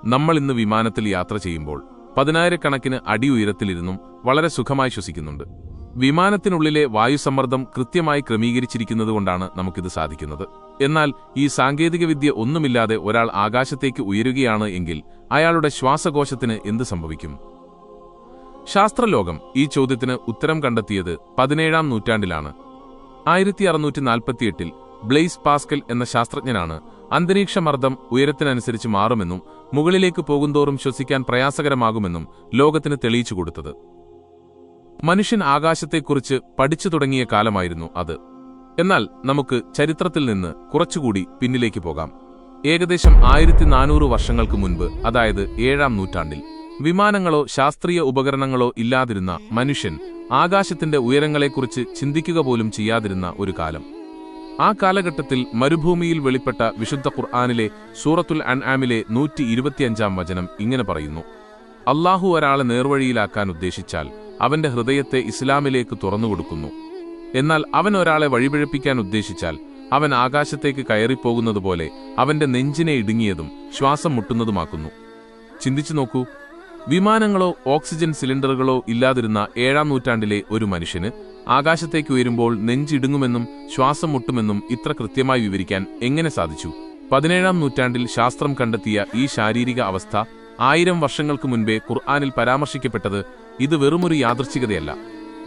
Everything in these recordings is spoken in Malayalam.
നമ്മൾ ഇന്ന് വിമാനത്തിൽ യാത്ര ചെയ്യുമ്പോൾ 10,000-കണക്കിന് അടി ഉയരത്തിലിരുന്നും വളരെ സുഖമായി ശ്വസിക്കുന്നുണ്ട്. വിമാനത്തിനുള്ളിലെ വായുസമ്മർദ്ദം കൃത്യമായി ക്രമീകരിച്ചിരിക്കുന്നതുകൊണ്ടാണ് നമുക്കിത് സാധിക്കുന്നത്. എന്നാൽ ഈ സാങ്കേതികവിദ്യ ഒന്നുമില്ലാതെ ഒരാൾ ആകാശത്തേക്ക് ഉയരുകയാണ് എങ്കിൽ അയാളുടെ ശ്വാസകോശത്തിന് എന്ത് സംഭവിക്കും? ശാസ്ത്രലോകം ഈ ചോദ്യത്തിന് ഉത്തരം കണ്ടെത്തിയത് 17-ാം നൂറ്റാണ്ടിലാണ്. 1648-ൽ ബ്ലെയ്സ് പാസ്കൽ എന്ന ശാസ്ത്രജ്ഞനാണ് അന്തരീക്ഷമർദ്ദം ഉയരത്തിനനുസരിച്ച് മാറുമെന്നും മുകളിലേക്ക് പോകുന്തോറും ശ്വസിക്കാൻ പ്രയാസകരമാകുമെന്നും ലോകത്തിന് തെളിയിച്ചു കൊടുത്തത്. മനുഷ്യൻ ആകാശത്തെക്കുറിച്ച് പഠിച്ചു തുടങ്ങിയ കാലമായിരുന്നു അത്. എന്നാൽ നമുക്ക് ചരിത്രത്തിൽ നിന്ന് കുറച്ചുകൂടി പിന്നിലേക്ക് പോകാം. ഏകദേശം 1400 വർഷങ്ങൾക്ക് മുൻപ്, അതായത് 7-ാം നൂറ്റാണ്ടിൽ, വിമാനങ്ങളോ ശാസ്ത്രീയ ഉപകരണങ്ങളോ ഇല്ലാതിരുന്ന മനുഷ്യൻ ആകാശത്തിന്റെ ഉയരങ്ങളെക്കുറിച്ച് ചിന്തിക്കുക പോലും ചെയ്യാതിരുന്ന ഒരു കാലം. ആ കാലഘട്ടത്തിൽ മരുഭൂമിയിൽ വെളിപ്പെട്ട വിശുദ്ധ ഖുർആനിലെ സൂറത്തുൽ അൻആമിലെ 125-ാം വചനം ഇങ്ങനെ പറയുന്നു: അല്ലാഹു ഒരാളെ നേർവഴിയിലാക്കാൻ ഉദ്ദേശിച്ചാൽ അവന്റെ ഹൃദയത്തെ ഇസ്ലാമിലേക്ക് തുറന്നുകൊടുക്കുന്നു. എന്നാൽ അവൻ ഒരാളെ വഴിപിഴപ്പിക്കാൻ ഉദ്ദേശിച്ചാൽ അവൻ ആകാശത്തേക്ക് കയറിപ്പോകുന്നതുപോലെ അവന്റെ നെഞ്ചിനെ ഇടുങ്ങിയതും ശ്വാസം മുട്ടുന്നതുമാക്കുന്നു. ചിന്തിച്ചു നോക്കൂ, വിമാനങ്ങളോ ഓക്സിജൻ സിലിണ്ടറുകളോ ഇല്ലാതിരുന്ന 7-ാം നൂറ്റാണ്ടിലെ ഒരു മനുഷ്യന് ആകാശത്തേക്ക് ഉയരുമ്പോൾ നെഞ്ചിടുങ്ങുമെന്നും ശ്വാസം മുട്ടുമെന്നും ഇത്ര കൃത്യമായി വിവരിക്കാൻ എങ്ങനെ സാധിച്ചു? 17-ാം നൂറ്റാണ്ടിൽ ശാസ്ത്രം കണ്ടെത്തിയ ഈ ശാരീരിക അവസ്ഥ 1000 വർഷങ്ങൾക്ക് മുൻപേ ഖുർആനിൽ പരാമർശിക്കപ്പെട്ടത് ഇത് വെറുമൊരു യാദൃച്ഛികതയല്ല,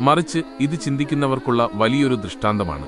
മറിച്ച് ഇത് ചിന്തിക്കുന്നവർക്കുള്ള വലിയൊരു ദൃഷ്ടാന്തമാണ്.